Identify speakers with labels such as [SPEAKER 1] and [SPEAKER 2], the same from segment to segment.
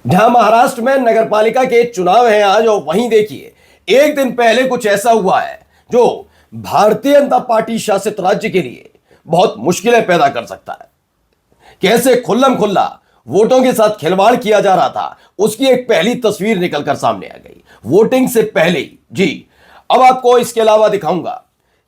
[SPEAKER 1] जहां महाराष्ट्र में नगर पालिका के चुनाव हैं आज, और वहीं देखिए एक दिन पहले कुछ ऐसा हुआ है जो भारतीय जनता पार्टी शासित राज्य के लिए बहुत मुश्किलें पैदा कर सकता है। कैसे खुल्लम खुल्ला वोटों के साथ खिलवाड़ किया जा रहा था, उसकी एक पहली तस्वीर निकलकर सामने आ गई वोटिंग से पहले ही। जी, अब आपको इसके अलावा दिखाऊंगा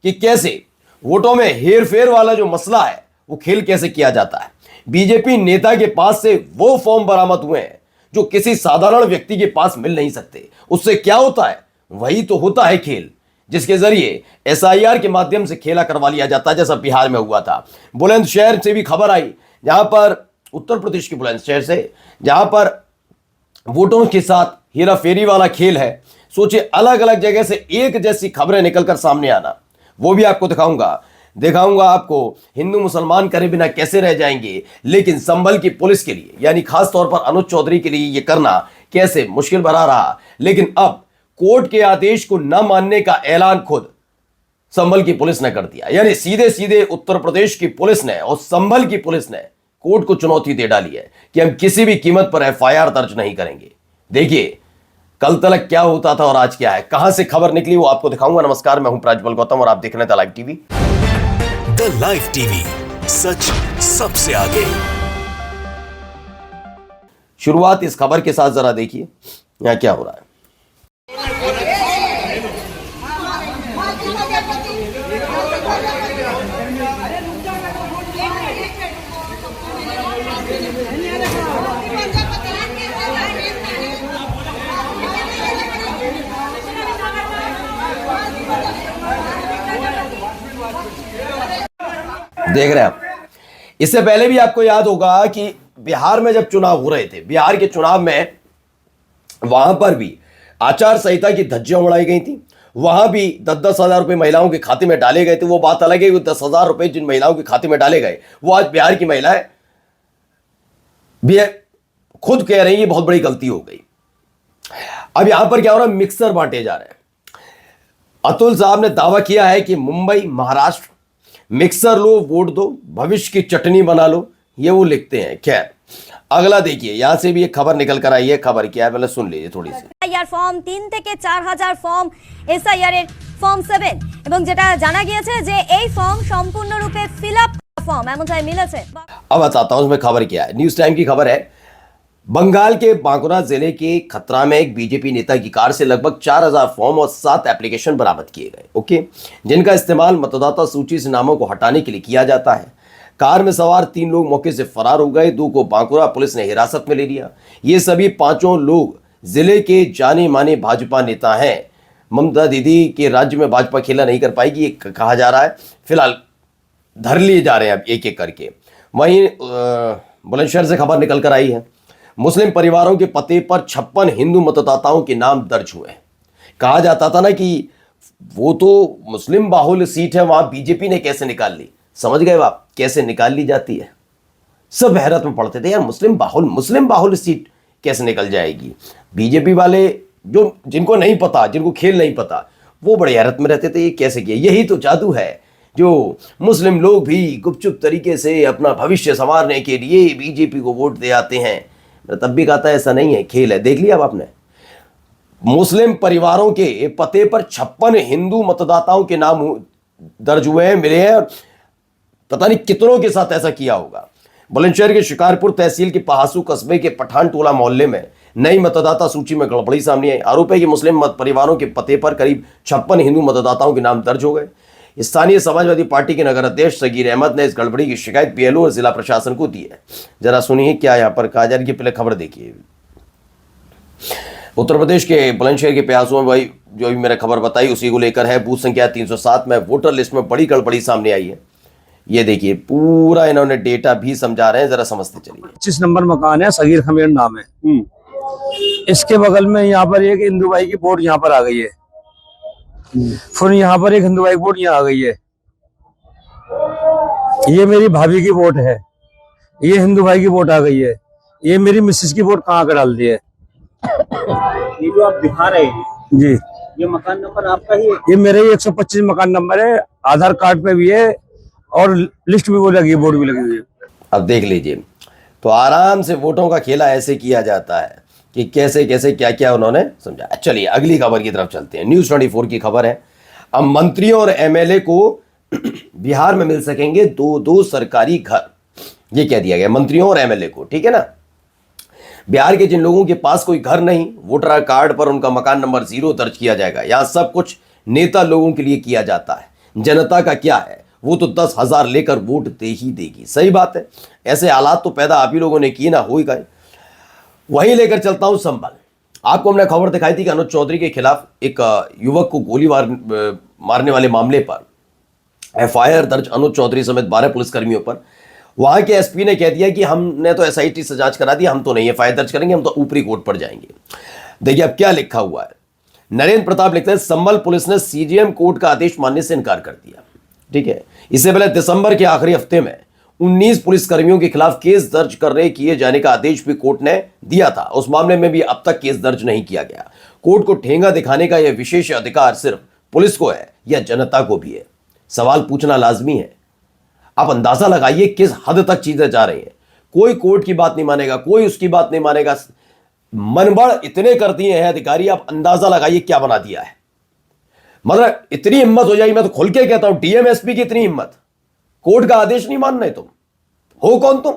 [SPEAKER 1] कि कैसे वोटों में हेरफेर वाला जो मसला है वो खेल कैसे किया जाता है। बीजेपी नेता के पास से वो फॉर्म बरामद हुए हैं जो किसी साधारण व्यक्ति के पास मिल नहीं सकते। उससे क्या होता है? वही तो होता है खेल, जिसके जरिए एसआईआर के माध्यम से खेला करवा लिया जाता है, जैसा बिहार में हुआ था। बुलंदशहर से भी खबर आई, जहां पर उत्तर प्रदेश के बुलंदशहर से, जहां पर वोटों के साथ हेरा फेरी वाला खेल है। सोचिए, अलग अलग जगह से एक जैसी खबरें निकलकर सामने आना, वो भी आपको दिखाऊंगा आपको हिंदू मुसलमान करे बिना कैसे रह जाएंगे। लेकिन संभल की पुलिस के लिए, यानी खास तौर पर अनुज चौधरी के लिए, यह करना कैसे मुश्किल भरा रहा। लेकिन अब कोर्ट के आदेश को न मानने का ऐलान खुद संभल की पुलिस ने कर दिया। यानी सीधे सीधे उत्तर प्रदेश की पुलिस ने और संभल की पुलिस ने कोर्ट को चुनौती दे डाली है कि हम किसी भी कीमत पर एफआईआर दर्ज नहीं करेंगे। देखिए कल तक क्या होता था और आज क्या है, कहां से खबर निकली, वो आपको दिखाऊंगा। नमस्कार, मैं हूं प्रज्वल गौतम और आप देख रहे हैं the live TV.
[SPEAKER 2] The live TV, सच सबसे आगे।
[SPEAKER 1] शुरुआत इस खबर के साथ जरा देखिए यहां क्या हो रहा है। देख रहे हैं आप, इससे पहले भी आपको याद होगा कि बिहार में जब चुनाव हो रहे थे, बिहार के चुनाव में वहां पर भी आचार संहिता की धज्जियां उड़ाई गई थी। वहां भी 10-10 हजार रुपए महिलाओं के खाते में डाले गए थे। वो बात अलग है, वो 10,000 रुपए जिन महिलाओं के खाते में डाले गए, वो आज बिहार की महिलाएं भी खुद कह रही है बहुत बड़ी गलती हो गई। अब यहां पर क्या हो रहा है, मिक्सर बांटे जा रहे हैं। अतुल साहब ने दावा किया है कि मुंबई, महाराष्ट्र, मिक्सर लो, वोट दो, भविष्य की चटनी बना लो, ये वो लिखते हैं। खैर, अगला देखिए, यहां से भी एक खबर निकल कर आई है। खबर क्या है पहले सुन लीजिए थोड़ी सी।
[SPEAKER 3] এসআইআর ফর্ম 3 থেকে 4000 ফর্ম এসআইআর এর ফর্ম 7 এবং যেটা জানা গিয়েছে যে এই ফর্ম সম্পূর্ণরূপে ফিল আপ ফর্ম এমনটাই মিলেছে।
[SPEAKER 1] अब बताता हूं उसमें खबर क्या है। न्यूज टाइम की खबर है, बंगाल के बांकुरा जिले के खतरा में एक बीजेपी नेता की कार से लगभग 4000 फॉर्म और 7 एप्लीकेशन बरामद किए गए, ओके, जिनका इस्तेमाल मतदाता सूची से नामों को हटाने के लिए किया जाता है। कार में सवार 3 लोग मौके से फरार हो गए, 2 को बांकुरा पुलिस ने हिरासत में ले लिया। ये सभी 5 लोग जिले के जाने माने भाजपा नेता हैं। ममता दीदी के राज्य में भाजपा खेला नहीं कर पाएगी, ये कहा जा रहा है। फिलहाल धर लिए जा रहे हैं अब एक एक करके। वहीं बुलंदशहर से खबर निकल कर आई है, मुस्लिम परिवारों के पते पर 56 हिंदू मतदाताओं के नाम दर्ज हुए हैं। कहा जाता था ना कि वो तो मुस्लिम बाहुल्य सीट है, वहां बीजेपी ने कैसे निकाल ली। समझ गए आप कैसे निकाल ली जाती है? सब हैरत में पड़ते थे यार, मुस्लिम बाहुल्य सीट कैसे निकल जाएगी। बीजेपी वाले जो जिनको नहीं पता, जिनको खेल नहीं पता, वो बड़े हैरत में रहते थे ये कैसे किया। यही तो जादू है जो मुस्लिम लोग भी गुपचुप तरीके से अपना भविष्य संवारने के लिए बीजेपी को वोट दे आते हैं। तब भी कहता है ऐसा नहीं है, खेल है। देख लिया अब आपने, मुस्लिम परिवारों के पते पर 56 हिंदू मतदाताओं के नाम दर्ज हुए हैं, मिले हैं। पता नहीं कितनों के साथ ऐसा किया होगा। बुलंदशहर के शिकारपुर तहसील के पहासू कस्बे के पठान टोला मोहल्ले में नई मतदाता सूची में गड़बड़ी सामने आई। आरोप है कि मुस्लिम परिवारों के पते पर करीब 56 हिंदू मतदाताओं के नाम दर्ज हो गए। स्थानीय समाजवादी पार्टी के नगर अध्यक्ष सगीर अहमद ने इस गड़बड़ी की शिकायत बीएलओ और जिला प्रशासन को दी है। जरा सुनिए क्या यहां पर कहा जा रहा है। पहले खबर देखिए। उत्तर प्रदेश के बुलंदशहर के प्यासों में भाई जो भी मैंने खबर बताई उसी को लेकर है। बूथ संख्या 307 में वोटर लिस्ट में बड़ी गड़बड़ी सामने आई है। ये देखिए पूरा इन्होंने डेटा भी समझा रहे हैं, जरा समझते चलिए।
[SPEAKER 4] 25 नंबर मकान है, सगीर खमेर नाम है। इसके बगल में यहाँ पर एक हिंदू भाई की वोट यहाँ पर आ गई है, फिर यहाँ पर एक हिंदू भाई की वोट यहाँ आ गई है। ये मेरी भाभी की वोट है, ये हिंदू भाई की वोट आ गई है। ये मेरी मिसेस की वोट कहाँ कर डाल दी है।
[SPEAKER 5] ये जो आप दिखा रहे हैं,
[SPEAKER 4] जी,
[SPEAKER 5] ये मकान नंबर आपका ही है?
[SPEAKER 4] ये मेरे ही 125 मकान नंबर है, आधार कार्ड पे भी है और लिस्ट भी वो लगी है, बोर्ड भी लगी हुई है।
[SPEAKER 1] अब देख लीजिए, तो आराम से वोटों का खेला ऐसे किया जाता है कि कैसे कैसे क्या क्या उन्होंने समझा। चलिए अगली खबर की तरफ चलते हैं। न्यूज़ 24 की खबर है, अब मंत्रियों और एमएलए को बिहार में मिल सकेंगे दो सरकारी घर। ये कह दिया गया मंत्रियों और एमएलए को, ठीक है ना। बिहार के जिन लोगों के पास कोई घर नहीं, वोटर कार्ड पर उनका मकान नंबर 0 दर्ज किया जाएगा। यहां सब कुछ नेता लोगों के लिए किया जाता है, जनता का क्या है, वो तो 10,000 लेकर वोट दे ही देगी। सही बात है, ऐसे हालात तो पैदा आप ही लोगों ने किए ना, हो ही गए। वहीं लेकर चलता हूं संभल। आपको हमने खबर दिखाई थी कि अनुज चौधरी के खिलाफ एक युवक को गोली मारने वाले मामले पर एफआईआर दर्ज अनुज चौधरी समेत 12 पुलिसकर्मियों पर। वहां के एसपी ने कह दिया कि हमने तो एसआईटी से जांच करा दी, हम तो नहीं एफआईआर दर्ज करेंगे, हम तो ऊपरी कोर्ट पर जाएंगे। देखिए अब क्या लिखा हुआ है। नरेंद्र प्रताप लिखते हैं, संभल पुलिस ने सीजेएम कोर्ट का आदेश मानने से इनकार कर दिया। ठीक है, इससे पहले दिसंबर के आखिरी हफ्ते में 19 पुलिसकर्मियों के खिलाफ केस दर्ज किए जाने का आदेश भी कोर्ट ने दिया था। उस मामले में भी अब तक केस दर्ज नहीं किया गया। कोर्ट को ठेंगा दिखाने का यह विशेष अधिकार सिर्फ पुलिस को है या जनता को भी है? सवाल पूछना लाजमी है। आप अंदाजा लगाइए किस हद तक चीजें जा रही हैं। कोई कोर्ट की बात नहीं मानेगा, कोई उसकी बात नहीं मानेगा। मनबड़ इतने कर दिए हैं अधिकारी, आप अंदाजा लगाइए क्या बना दिया है। मतलब इतनी हिम्मत हो जाएगी, मैं तो खुल के कहता हूं, डीएम एसपी की इतनी हिम्मत, कोर्ट का आदेश नहीं मानना है। तुम हो कौन? तुम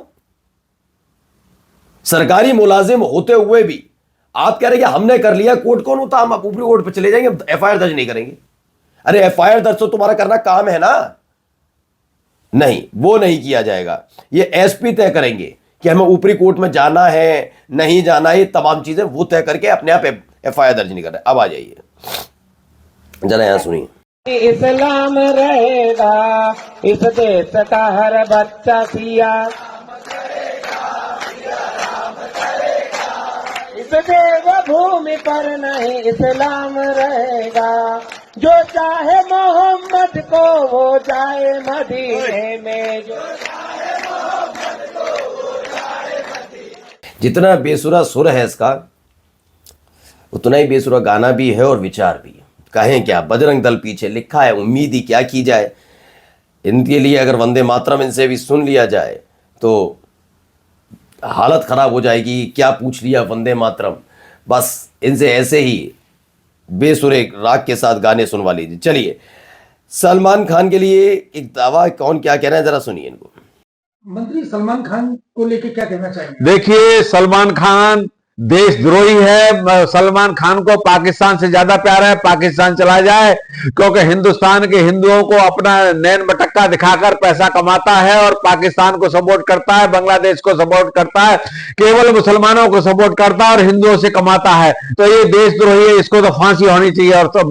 [SPEAKER 1] सरकारी मुलाजिम होते हुए भी आप कह रहे कि हमने कर लिया, कोर्ट कौन होता? हम ऊपरी कोर्ट पे चले जाएंगे, एफआईआर दर्ज नहीं करेंगे। अरे एफआईआर दर्ज तो तुम्हारा करना काम है ना। नहीं, वो नहीं किया जाएगा। ये एसपी तय करेंगे कि हमें ऊपरी कोर्ट में जाना है नहीं जाना है, ये तमाम चीजें वो तय करके अपने आप एफआईआर दर्ज नहीं कर रहे। अब आ जाइए जरा यहां सुनिए।
[SPEAKER 6] इस्लाम रहेगा इस देश का हर बच्चा सिया, इस देव भूमि पर नहीं इस्लाम रहेगा। जो चाहे मोहम्मद को वो जाए मदीने में, जो
[SPEAKER 1] जितना बेसुरा सुर है इसका, उतना ही बेसुरा गाना भी है और विचार भी। कहें क्या, बजरंग दल पीछे लिखा है, उम्मीद ही क्या की जाए। इनके लिए अगर वंदे मातरम इनसे भी सुन लिया जाए तो हालत खराब हो जाएगी। क्या पूछ लिया वंदे मातरम, बस इनसे ऐसे ही बेसुरे राग के साथ गाने सुनवा लीजिए। चलिए, सलमान खान के लिए एक दावा, कौन क्या कह रहे हैं जरा सुनिए इनको।
[SPEAKER 7] मंत्री सलमान खान को लेके क्या कहना चाहेंगे?
[SPEAKER 8] देखिए, सलमान खान देशद्रोही है। सलमान खान को पाकिस्तान से ज्यादा प्यार है, पाकिस्तान चला जाए, क्योंकि हिंदुस्तान के हिंदुओं को अपना नैन मटक्का दिखाकर पैसा कमाता है और पाकिस्तान को सपोर्ट करता है, बांग्लादेश को सपोर्ट करता है, केवल मुसलमानों को सपोर्ट करता है और हिंदुओं से कमाता है। तो ये देशद्रोही है, इसको तो फांसी होनी चाहिए। और तो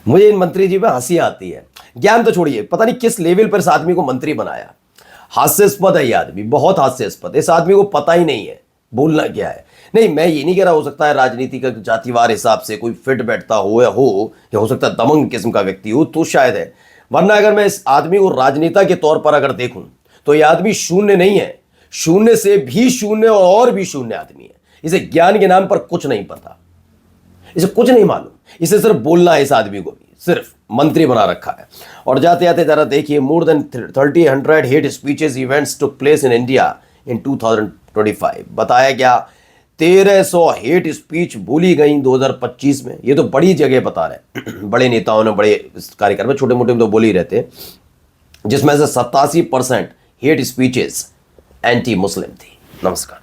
[SPEAKER 1] मुझे इन मंत्री जी में हंसी आती है। ज्ञान तो छोड़िए, पता नहीं किस लेवल पर इस आदमी को मंत्री बनाया। हास्यास्पद है ये आदमी, बहुत हास्यास्पद। इस आदमी को पता ही नहीं है बोलना क्या है। नहीं, मैं ये नहीं कह रहा, हो सकता है राजनीति का जातिवार हिसाब से कोई फिट बैठता हो या हो सकता है दमंग किस्म का व्यक्ति हो तो शायद है। वरना अगर मैं इस आदमी को राजनेता के तौर पर अगर देखूं तो ये आदमी शून्य नहीं है, शून्य से भी शून्य और भी शून्य आदमी है। इसे ज्ञान के नाम पर कुछ नहीं पता, इसे कुछ नहीं मालूम, इसे सिर्फ बोलना है। इस आदमी को भी सिर्फ मंत्री बना रखा है। और जाते जाते जरा देखिए, more than 300 hate speeches events took place in India in 2025। बताया गया 1300 हेट स्पीच बोली गई 2025 में। ये तो बड़ी जगह बता रहे बड़े नेताओं ने, बड़े कार्यक्रम में, छोटे मोटे में तो बोले ही रहते, जिसमें से 87% हेट स्पीचेस एंटी मुस्लिम थी। नमस्कार।